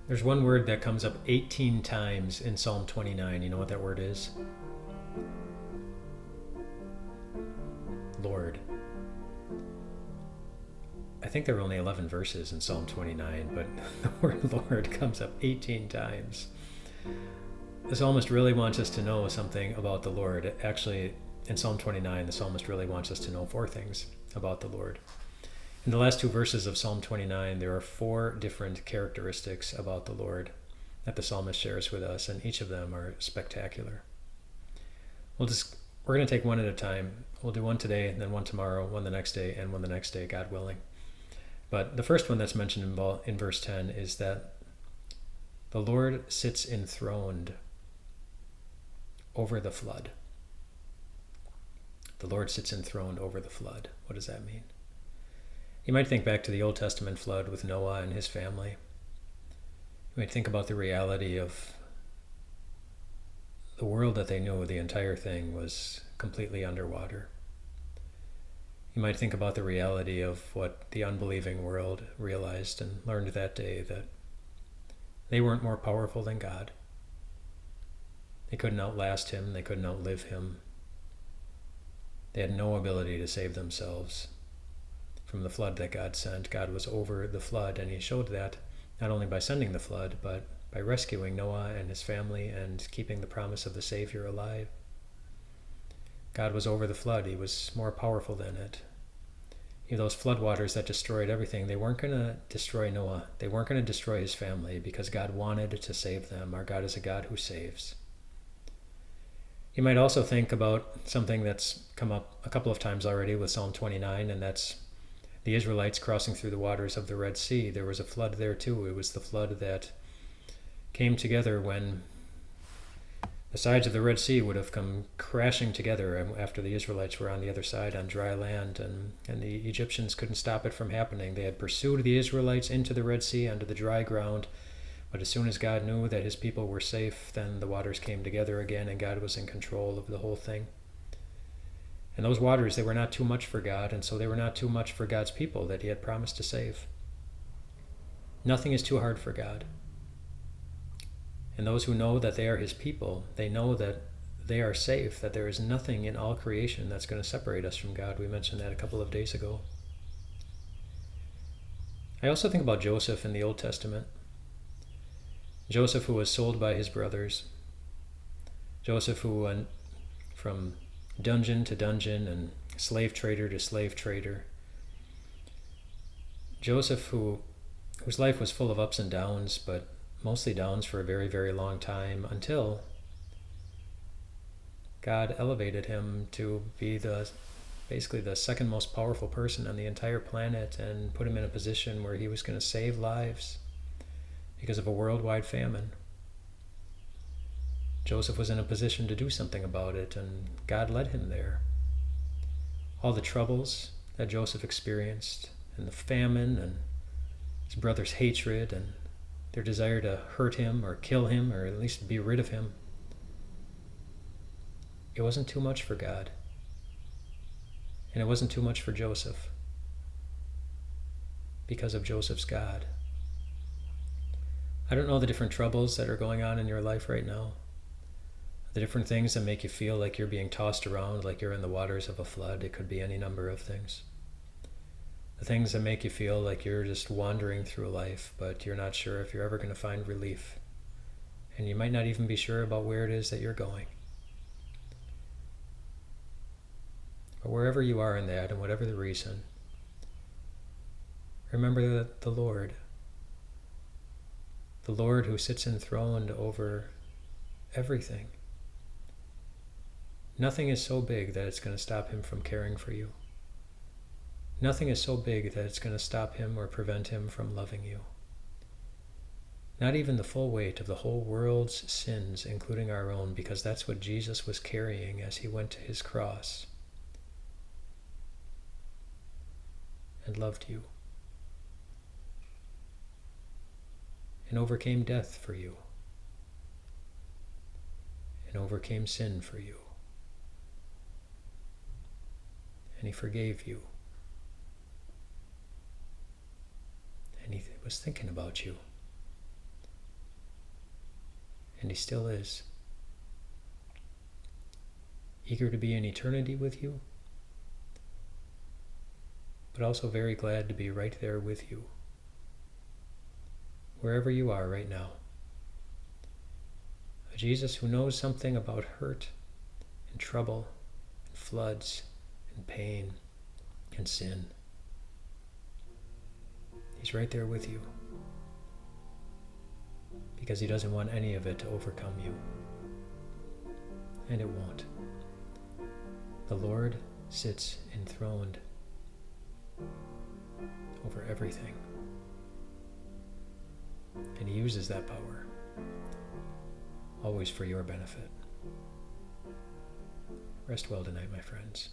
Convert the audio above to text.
There's one word that comes up 18 times in Psalm 29. You know what that word is? Lord. I think there are only 11 verses in Psalm 29, but the word Lord comes up 18 times. The psalmist really wants us to know something about the Lord. Actually, in Psalm 29, the psalmist really wants us to know 4 things about the Lord. In the last 2 verses of Psalm 29, there are 4 different characteristics about the Lord that the psalmist shares with us, and each of them are spectacular. We're going to take one at a time. We'll do one today, then one tomorrow, one the next day, and one the next day, God willing. But the first one that's mentioned in verse 10 is that the Lord sits enthroned over the flood. The Lord sits enthroned over the flood. What does that mean? You might think back to the Old Testament flood with Noah and his family. You might think about the reality of the world that they knew, the entire thing was completely underwater. You might think about the reality of what the unbelieving world realized and learned that day, that they weren't more powerful than God. They couldn't outlast him. They couldn't outlive him. They had no ability to save themselves from the flood that God sent. God was over the flood, and he showed that not only by sending the flood, but by rescuing Noah and his family and keeping the promise of the Savior alive. God was over the flood. He was more powerful than it. Those floodwaters that destroyed everything, they weren't going to destroy Noah. They weren't going to destroy his family because God wanted to save them. Our God is a God who saves. You might also think about something that's come up a couple of times already with Psalm 29, and that's the Israelites crossing through the waters of the Red Sea. There was a flood there too. It was the flood that came together when the sides of the Red Sea would have come crashing together after the Israelites were on the other side on dry land, and the Egyptians couldn't stop it from happening. They had pursued the Israelites into the Red Sea, onto the dry ground, but as soon as God knew that his people were safe, then the waters came together again, and God was in control of the whole thing. And those waters, they were not too much for God, and so they were not too much for God's people that he had promised to save. Nothing is too hard for God. And those who know that they are his people, they know that they are safe, that there is nothing in all creation that's going to separate us from God. We mentioned that a couple of days ago. I also think about Joseph in the Old Testament. Joseph, who was sold by his brothers. Joseph, who went from dungeon to dungeon and slave trader to slave trader. Joseph, whose life was full of ups and downs, but mostly downs for a very, very long time, until God elevated him to be basically the second most powerful person on the entire planet, and put him in a position where he was going to save lives because of a worldwide famine. Joseph was in a position to do something about it, and God led him there. All the troubles that Joseph experienced, and the famine, and his brother's hatred, and their desire to hurt him or kill him or at least be rid of him, it wasn't too much for God. And it wasn't too much for Joseph because of Joseph's God. I don't know the different troubles that are going on in your life right now, the different things that make you feel like you're being tossed around, like you're in the waters of a flood. It could be any number of things. The things that make you feel like you're just wandering through life, but you're not sure if you're ever going to find relief. And you might not even be sure about where it is that you're going. But wherever you are in that, and whatever the reason, remember that the Lord who sits enthroned over everything, nothing is so big that it's going to stop him from caring for you. Nothing is so big that it's going to stop him or prevent him from loving you. Not even the full weight of the whole world's sins, including our own, because that's what Jesus was carrying as he went to his cross and loved you and overcame death for you and overcame sin for you. And he forgave you. And he was thinking about you. And he still is. Eager to be in eternity with you, but also very glad to be right there with you, wherever you are right now. A Jesus who knows something about hurt and trouble and floods and pain and sin. He's right there with you because he doesn't want any of it to overcome you. And it won't. The Lord sits enthroned over everything. And he uses that power, always for your benefit. Rest well tonight, my friends.